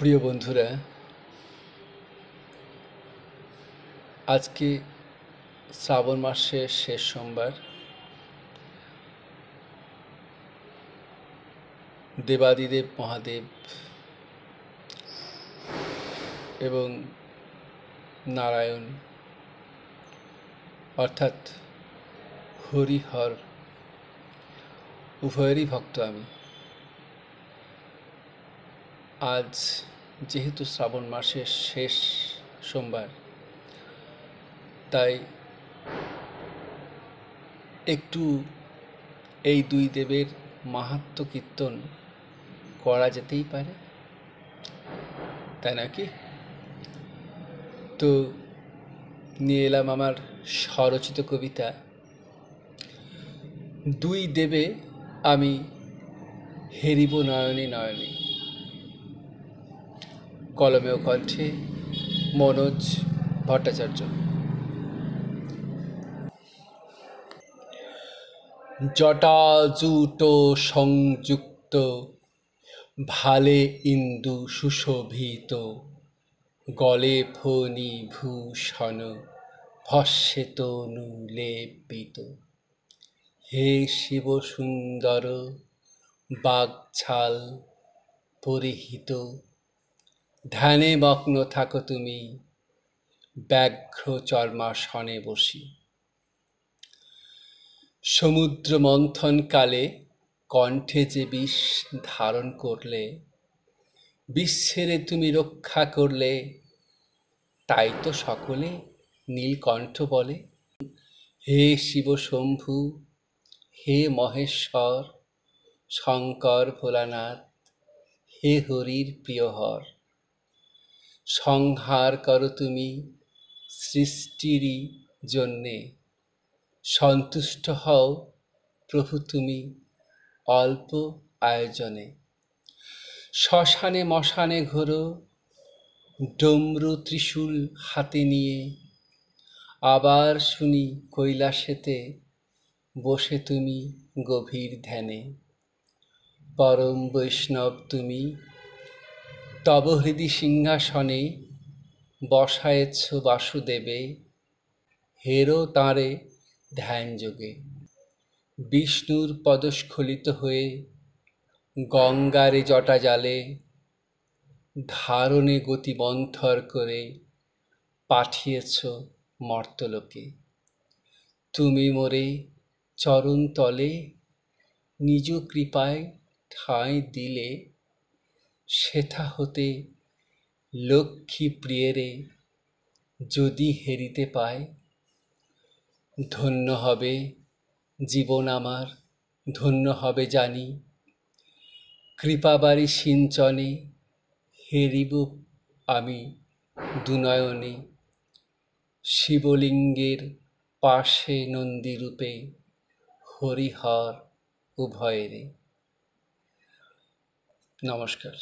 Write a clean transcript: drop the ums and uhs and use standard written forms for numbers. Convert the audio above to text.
প্রিয় বন্ধুরা, আজকে শ্রাবণ মাসের শেষ সোমবার। দেবাদিদেব মহাদেব এবং নারায়ণ অর্থাৎ হরিহর উভয়েরই ভক্ত আমি। আজ যেহেতু শ্রাবণ মাসের শেষ সোমবার, তাই একটু এই দুই দেবের মাহাত্ম্য কীর্তন করা যেতেই পারে, তাই নাকি? তো নিয়ে এলাম আমার স্বরচিত কবিতা দুই দেবে আমি হেরিব নয়নে নয়নে। কলমে ও কণ্ঠে মনোজ ভট্টাচার্য। জটাজুট সংযুক্ত ভালে ইন্দু সুশোভিত, গলে ফণি ভূষণ ভস্যে তনু লেপিত। হে শিব সুন্দর বাগছাল পরিহিত, ধ্যানে মগ্ন থাকো তুমি ব্যাঘ্র চর্মাসনে বসি। সমুদ্র মন্থন কালে কণ্ঠে যে বিষ ধারণ করলে, বিশ্বেরে তুমি রক্ষা করলে, তাই তো সকলে নীলকণ্ঠ বলে। হে শিব শম্ভু, হে মহেশ্বর, শঙ্কর ভোলানাথ, হে হরির প্রিয়হর, সংহার করো তুমি সৃষ্টিরই জন্যে। সন্তুষ্ট হও প্রভু তুমি অল্প আয়োজনে। শ্মশানে মশানে ঘোরো ডমরু ত্রিশূল হাতে নিয়ে, আবার শুনি কৈলাসেতে বসে তুমি গভীর ধ্যানে। পরম বৈষ্ণব তুমি, তব হৃদি সিংহাসনে বসায়েছ বাসুদেবে, হেরো তাঁরে ধ্যান যোগে। বিষ্ণুর পদস্খলিত হয়ে গঙ্গারে জটা জালে, ধারণে গতি মন্থর করে পাঠিয়েছ মর্তলোকে। তুমি মোরে চরণ তলে নিজ কৃপায় ঠাঁই দিলে, সেথা হতে লক্ষ্মী প্রিয়েরে যদি হেরিতে পায়। ধন্য হবে জীবন আমার, ধন্য হবে জানি, কৃপাবারি সিঞ্চনে হেরিব আমি দুনয়নে। শিবলিঙ্গের পাশে নন্দীরূপে হরিহর উভয়েরে। নমস্কার।